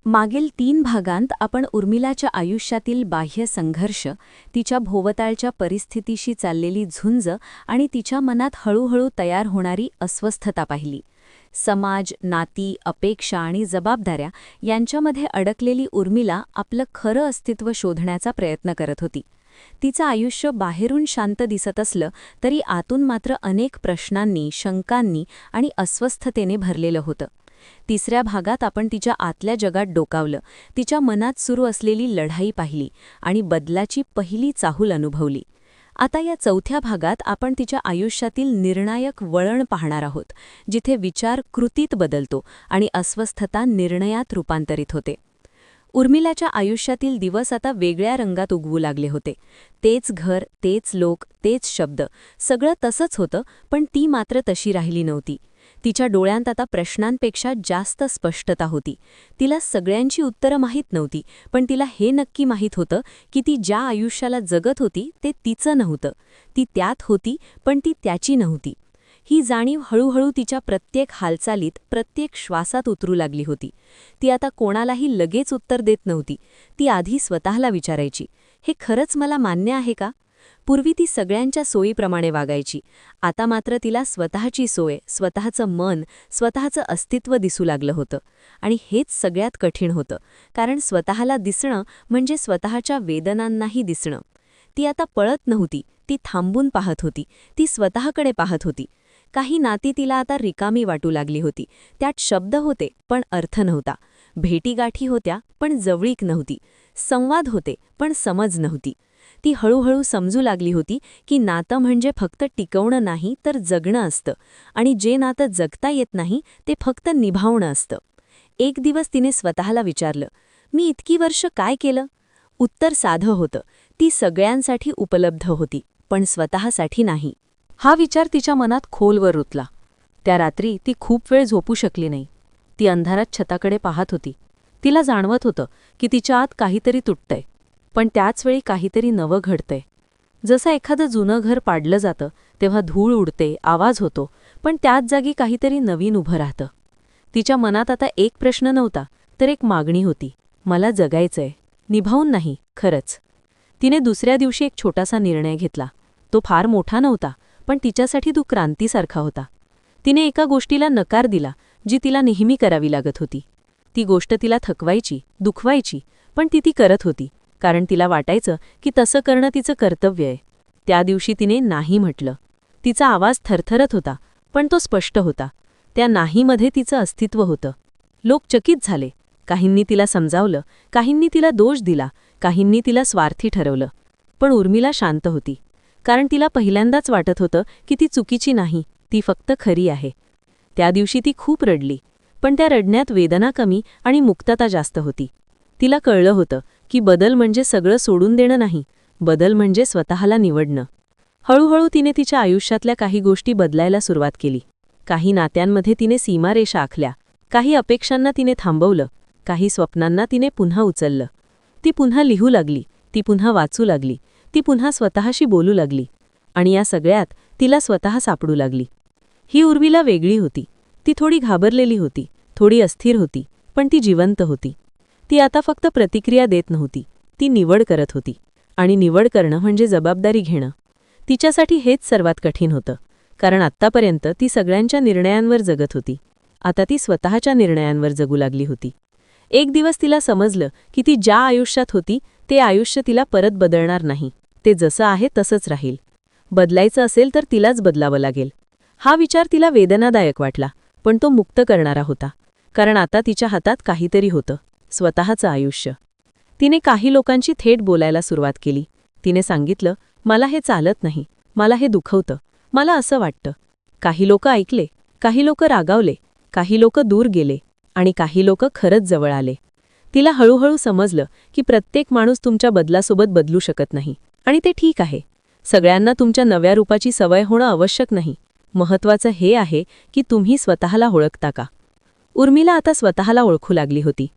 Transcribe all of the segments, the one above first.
मागील 3 भागांत आपण उर्मिलाच्या आयुष्यातील बाह्य संघर्ष, तिच्या भोवतालच्या परिस्थितीशी चाललेली झुंज आणि तिच्या मनात हळूहळू तयार होणारी अस्वस्थता पाहिली. समाज, नाती, अपेक्षा आणि जबाबदाऱ्या यांच्यामध्ये अडकलेली उर्मिला आपलं खरं अस्तित्व शोधण्याचा प्रयत्न करत होती. तिचं आयुष्य बाहेरून शांत दिसत असलं तरी आतून मात्र अनेक प्रश्नांनी, शंकांनी आणि अस्वस्थतेने भरलेलं होतं. तिसऱ्या भागात आपण तिच्या आतल्या जगात डोकावलं, तिच्या मनात सुरू असलेली लढाई पाहिली आणि बदलाची पहिली चाहूल अनुभवली. आता या चौथ्या भागात आपण तिच्या आयुष्यातील निर्णायक वळण पाहणार आहोत, जिथे विचार कृतीत बदलतो आणि अस्वस्थता निर्णयात रूपांतरित होते. उर्मिलाच्या आयुष्यातील दिवस आता वेगळ्या रंगात उगवू लागले होते. तेच घर, तेच लोक, तेच शब्द, सगळं तसंच होतं, पण ती मात्र तशी राहिली नव्हती. तिच्या डोळ्यांत आता प्रश्नांपेक्षा जास्त स्पष्टता होती. तिला सगळ्यांची उत्तरं माहीत नव्हती, पण तिला हे नक्की माहीत होतं की ती ज्या आयुष्याला जगत होती ते तिचं नव्हतं. ती त्यात होती, पण ती त्याची नव्हती. ही जाणीव हळूहळू तिच्या प्रत्येक हालचालीत, प्रत्येक श्वासात उतरू लागली होती. ती आता कोणालाही लगेच उत्तर देत नव्हती. ती आधी स्वतःला विचारायची, हे खरंच मला मान्य आहे का? पूर्वी ती सगळ्यांच्या सोयीप्रमाणे वागायची. आता मात्र तिला स्वतःची सोय, स्वतःचं मन, स्वतःचं अस्तित्व दिसू लागलं होतं. आणि हेच सगळ्यात कठीण होतं, कारण स्वतःला दिसणं म्हणजे स्वतःच्या वेदनांनाही दिसणं. ती आता पळत नव्हती, ती थांबून पाहत होती, ती स्वतःकडे पाहत होती. काही नाती तिला आता रिकामी वाटू लागली होती. त्यात शब्द होते, पण अर्थ नव्हता. भेटीगाठी होत्या, पण जवळीक नव्हती. संवाद होते, पण समज नव्हती. ती हळूहळू समजू लागली होती की नातं म्हणजे फक्त टिकवणं नाही तर जगणं असतं, आणि जे नातं जगता येत नाही ते फक्त निभावणं असतं. एक दिवस तिने स्वतःला विचारलं, मी इतकी वर्ष काय केलं? उत्तर साधं होतं, ती सगळ्यांसाठी उपलब्ध होती, पण स्वतःसाठी नाही. हा विचार तिच्या मनात खोलवर रुतला. त्या रात्री ती खूप वेळ झोपू शकली नाही. ती अंधारात छताकडे पाहत होती. तिला जाणवत होतं की तिच्या आत काहीतरी तुटतंय, पण त्याचवेळी काहीतरी नवं घडतंय. जसं एखादं जुनं घर पाडलं जातं तेव्हा धूळ उडते, आवाज होतो, पण त्याच जागी काहीतरी नवीन उभं राहतं. तिच्या मनात आता एक प्रश्न नव्हता, तर एक मागणी होती, मला जगायचंय, निभावून नाही, खरंच. तिने दुसऱ्या दिवशी एक छोटासा निर्णय घेतला. तो फार मोठा नव्हता, पण तिच्यासाठी तो क्रांतीसारखा होता. तिने एका गोष्टीला नकार दिला जी तिला नेहमी करावी लागत होती. ती गोष्ट तिला थकवायची, दुखवायची, पण ती करत होती, कारण तिला वाटायचं की तसं करणं तिचं कर्तव्य आहे. त्या दिवशी तिने नाही म्हटलं. तिचा आवाज थरथरत होता, पण तो स्पष्ट होता. त्या नाहीमध्ये तिचं अस्तित्व होतं. लोक चकित झाले. काहींनी तिला समजावलं, काहींनी तिला दोष दिला, काहींनी तिला स्वार्थी ठरवलं. पण उर्मिला शांत होती, कारण तिला पहिल्यांदाच वाटत होतं की ती चुकीची नाही, ती फक्त खरी आहे. त्या दिवशी ती खूप रडली, पण त्या रडण्यात वेदना कमी आणि मुक्तता जास्त होती. तिला कळलं होतं की बदल म्हणजे सगळं सोडून देणं नाही, बदल म्हणजे स्वतःला निवडणं. हळूहळू तिने तिच्या आयुष्यातल्या काही गोष्टी बदलायला सुरुवात केली. काही नात्यांमध्ये तिने सीमारेषा आखल्या, काही अपेक्षांना तिने थांबवलं, काही स्वप्नांना तिने पुन्हा उचललं. ती पुन्हा लिहू लागली, ती पुन्हा वाचू लागली, ती पुन्हा स्वतःशी बोलू लागली. आणि या सगळ्यात तिला स्वतः सापडू लागली. ही उर्मिला वेगळी होती. ती थोडी घाबरलेली होती, थोडी अस्थिर होती, पण ती जिवंत होती. ती आता फक्त प्रतिक्रिया देत नव्हती, ती निवड करत होती. आणि निवड करणं म्हणजे जबाबदारी घेणं. तिच्यासाठी हेच सर्वात कठीण होतं, कारण आत्तापर्यंत ती सगळ्यांच्या निर्णयांवर जगत होती. आता ती स्वतःच्या निर्णयांवर जगू लागली होती. एक दिवस तिला समजलं की ती ज्या आयुष्यात होती ते आयुष्य तिला परत बदलणार नाही. ते जसं आहे तसंच राहील. बदलायचं असेल तर तिलाच बदलावं लागेल. हा विचार तिला वेदनादायक वाटला, पण तो मुक्त करणारा होता, कारण आता तिच्या हातात काहीतरी होतं, स्वतःचं आयुष्य. तिने काही लोकांशी थेट बोलायला सुरुवात केली. तिने सांगितलं, मला हे चालत नाही, मला हे दुखवतं, मला असं वाटतं. काही लोक ऐकले, काही लोक रागावले, काही लोक दूर गेले, आणि काही लोक खरंच जवळ आले. तिला हळूहळू समजलं की प्रत्येक माणूस तुमच्या बदलासोबत बदलू शकत नाही, आणि ते ठीक आहे. सगळ्यांना तुमच्या नव्या रूपाची सवय होणं आवश्यक नाही. महत्त्वाचं हे आहे की तुम्ही स्वतःला ओळखता का. उर्मिला आता स्वतःला ओळखू लागली होती.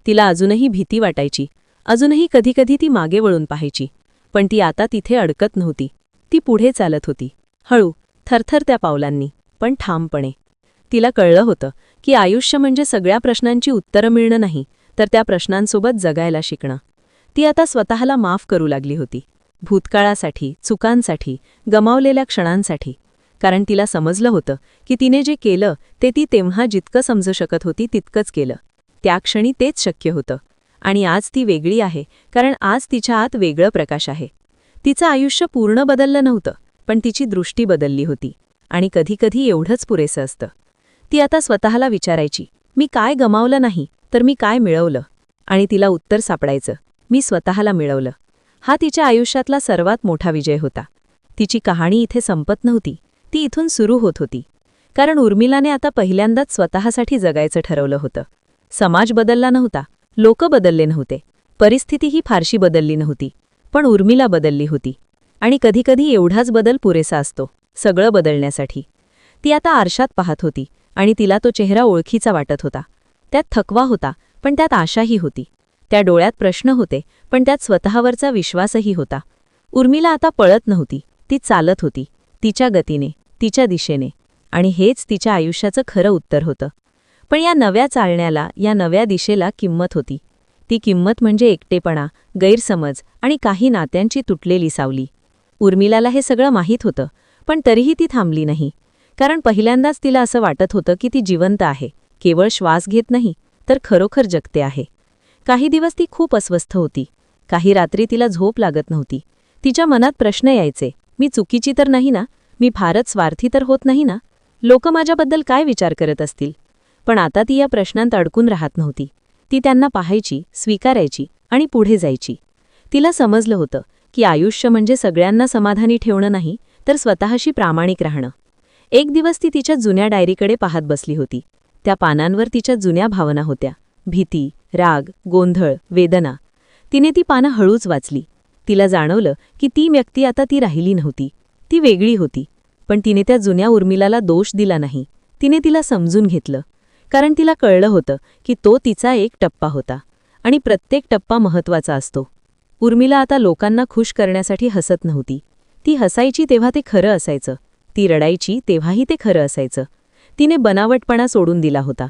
तिला अजूनही भीती वाटायची, अजूनही कधीकधी ती मागे वळून पाहायची, पण ती आता तिथे अडकत नव्हती. ती पुढे चालत होती, हळू, थरथरत्या पावलांनी, पण ठामपणे. तिला कळलं होतं की आयुष्य म्हणजे सगळ्या प्रश्नांची उत्तरं मिळणं नाही, तर त्या प्रश्नांसोबत जगायला शिकणं. ती आता स्वतःला माफ करू लागली होती, भूतकाळासाठी, चुकांसाठी, गमावलेल्या क्षणांसाठी. कारण तिला समजलं होतं की तिने जे केलं ते ती तेव्हा जितकं समजू शकत होती तितकंच केलं. त्या क्षणी तेच शक्य होतं. आणि आज ती वेगळी आहे, कारण आज तिच्या आत वेगळं प्रकाश आहे. तिचं आयुष्य पूर्ण बदललं नव्हतं, पण तिची दृष्टी बदलली होती. आणि कधीकधी एवढंच पुरेसं असतं. ती आता स्वतःला विचारायची, मी काय गमावलं नाही, तर मी काय मिळवलं? आणि तिला उत्तर सापडायचं, मी स्वतःला मिळवलं. हा तिच्या आयुष्यातला सर्वात मोठा विजय होता. तिची कहाणी इथे संपत नव्हती, ती इथून सुरू होत होती. कारण उर्मिलाने आता पहिल्यांदाच स्वतःसाठी जगायचं ठरवलं होतं. समाज बदलला नव्हता, लोक बदलले नव्हते, परिस्थितीही फारशी बदलली नव्हती, पण उर्मिला बदलली होती. आणि कधीकधी एवढाच बदल पुरेसा असतो, सगळं बदलण्यासाठी. ती आता आरशात पाहत होती आणि तिला तो चेहरा ओळखीचा वाटत होता. त्यात थकवा होता, पण त्यात आशाही होती. त्या डोळ्यात प्रश्न होते, पण त्यात स्वतःवरचा विश्वासही होता. उर्मिला आता पळत नव्हती, ती चालत होती, तिच्या गतीने, तिच्या दिशेने. आणि हेच तिच्या आयुष्याचं खरं उत्तर होतं. पण या नव्या चालण्याला, या नव्या दिशेला किंमत होती. ती किंमत म्हणजे एकटेपणा, गैरसमज आणि काही नात्यांची तुटलेली सावली. उर्मिलाला हे सगळं माहीत होतं, पण तरीही ती थांबली नाही. कारण पहिल्यांदाच तिला असं वाटत होतं की ती जिवंत आहे, केवळ श्वास घेत नाही, तर खरोखर जगते आहे. काही दिवस ती खूप अस्वस्थ होती. काही रात्री तिला झोप लागत नव्हती. तिच्या मनात प्रश्न यायचे, मी चुकीची तर नाही ना? मी फारच स्वार्थी तर होत नाही ना? लोक माझ्याबद्दल काय विचार करत असतील? पण आता ती या प्रश्नांत अडकून राहत नव्हती. ती त्यांना पाहायची, स्वीकारायची आणि पुढे जायची. तिला समजलं होतं की आयुष्य म्हणजे सगळ्यांना समाधानी ठेवणं नाही, तर स्वतःशी प्रामाणिक राहणं. एक दिवस ती तिच्या जुन्या डायरीकडे पाहत बसली होती. त्या पानांवर तिच्या जुन्या भावना होत्या, भीती, राग, गोंधळ, वेदना. तिने ती पानं हळूच वाचली. तिला जाणवलं की ती व्यक्ती आता ती राहिली नव्हती, ती वेगळी होती. पण तिने त्या जुन्या उर्मिलाला दोष दिला नाही, तिने तिला समजून घेतलं. कारण तिला कळलं होतं की तो तिचा एक टप्पा होता, आणि प्रत्येक टप्पा महत्त्वाचा असतो. उर्मिला आता लोकांना खुश करण्यासाठी हसत नव्हती. ती हसायची तेव्हा ते खरं असायचं, ती रडायची तेव्हाही ते खरं असायचं. तिने बनावटपणा सोडून दिला होता.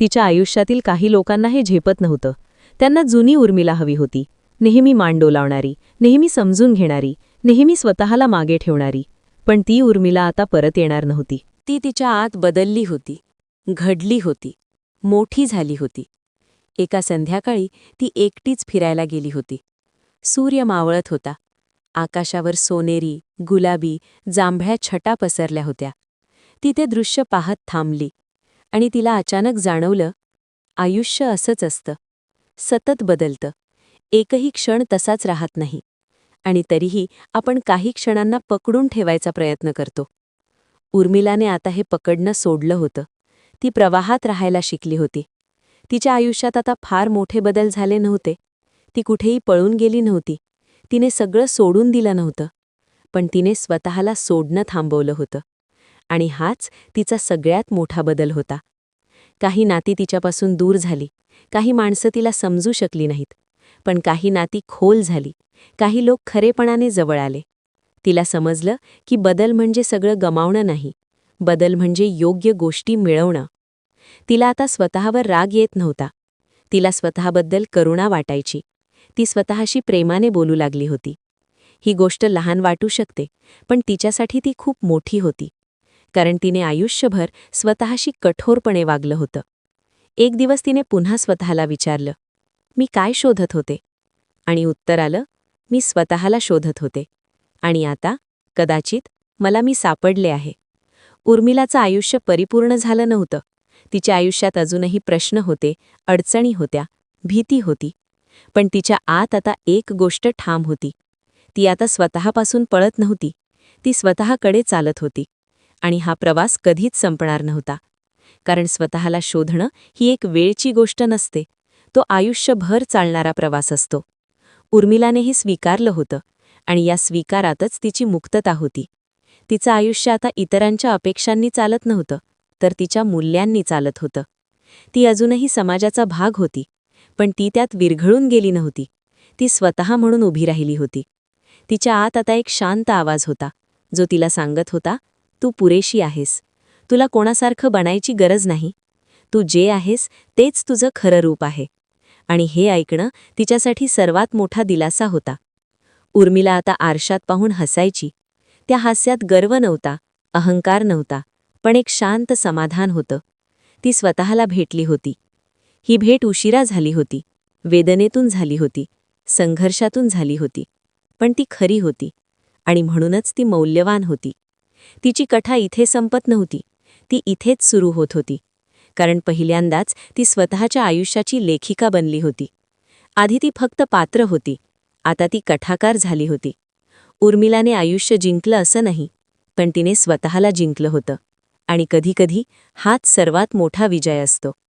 तिच्या आयुष्यातील काही लोकांना हे झेपत नव्हतं. त्यांना जुनी उर्मिला हवी होती, नेहमी मान डोलावणारी, नेहमी समजून घेणारी, नेहमी स्वतःला मागे ठेवणारी. पण ती उर्मिला आता परत येणार नव्हती. ती तिच्या आत बदलली होती, घडली होती, मोठी झाली होती. एका संध्याकाळी ती एकटीच फिरायला गेली होती. सूर्य मावळत होता. आकाशावर सोनेरी, गुलाबी, जांभळ्या छटा पसरल्या होत्या. ती ते दृश्य पाहत थांबली. आणि तिला अचानक जाणवलं, आयुष्य असंच असतं, सतत बदलतं. एकही क्षण तसाच राहत नाही. आणि तरीही आपण काही क्षणांना पकडून ठेवायचा प्रयत्न करतो. उर्मिलाने आता हे पकडणं सोडलं होतं. ती प्रवाहात राहायला शिकली होती. तिच्या आयुष्यात आता फार मोठे बदल झाले नव्हते. ती कुठेही पळून गेली नव्हती. तिने सगळं सोडून दिलं नव्हतं. पण तिने स्वतःला सोडणं थांबवलं होतं. आणि हाच तिचा सगळ्यात मोठा बदल होता. काही नाती तिच्यापासून दूर झाली, काही माणसं तिला समजू शकली नाहीत. पण काही नाती खोल झाली, काही लोक खरेपणाने जवळ आले. तिला समजलं की बदल म्हणजे सगळं गमावणं नाही, बदल म्हणजे योग्य गोष्टी मिळवणं. तिला आता स्वतःवर राग येत नव्हता. तिला स्वतःबद्दल करुणा वाटायची. ती स्वतःशी प्रेमाने बोलू लागली होती. ही गोष्ट लहान वाटू शकते, पण तिच्यासाठी ती खूप मोठी होती. कारण तिने आयुष्यभर स्वतःशी कठोरपणे वागलं होतं. एक दिवस तिने पुन्हा स्वतःला विचारलं, मी काय शोधत होते? आणि उत्तर आलं, मी स्वतःला शोधत होते. आणि आता कदाचित मला मी सापडले आहे. उर्मिलाचं आयुष्य परिपूर्ण झालं नव्हतं. तिच्या आयुष्यात अजूनही प्रश्न होते, अडचणी होत्या, भीती होती. पण तिच्या आत आता एक गोष्ट ठाम होती. ती आता स्वतःपासून पळत नव्हती, ती स्वतःकडे चालत होती. आणि हा प्रवास कधीच संपणार नव्हता. कारण स्वतःला शोधणं ही एक वेळची गोष्ट नसते, तो आयुष्यभर चालणारा प्रवास असतो. उर्मिलाने हे स्वीकारलं होतं, आणि या स्वीकारातच तिची मुक्तता होती. तिचं आयुष्य आता इतरांच्या अपेक्षांनी चालत नव्हतं, तर तिच्या मूल्यांनी चालत होतं. ती अजूनही समाजाचा भाग होती, पण ती त्यात विरघळून गेली नव्हती. ती स्वतः म्हणून उभी राहिली होती. तिच्या आत आता एक शांत आवाज होता, जो तिला सांगत होता, तू पुरेशी आहेस. तुला कोणासारखं बनायची गरज नाही. तू जे आहेस तेच तुझं खरं रूप आहे. आणि हे ऐकणं तिच्यासाठी सर्वात मोठा दिलासा होता. उर्मिला आता आरशात पाहून हसायची. त्या हास्यात गर्व नव्हता, अहंकार नव्हता, पण एक शांत समाधान होतं. ती स्वतःला भेटली होती. ही भेट उशिरा झाली होती, वेदनेतून झाली होती, संघर्षातून झाली होती, पण ती खरी होती आणि म्हणूनच ती मौल्यवान होती. तिची कथा इथे संपत नव्हती, ती इथेच सुरू होत होती. कारण पहिल्यांदाच ती स्वतःच्या आयुष्याची लेखिका बनली होती. आधी ती फक्त पात्र होती, आता ती कथाकार झाली होती. उर्मिलाने आयुष्य जिंकलं असं नाही, पण तिने स्वतःला जिंकलं होतं. आणि कधीकधी हाच सर्वात मोठा विजय असतो.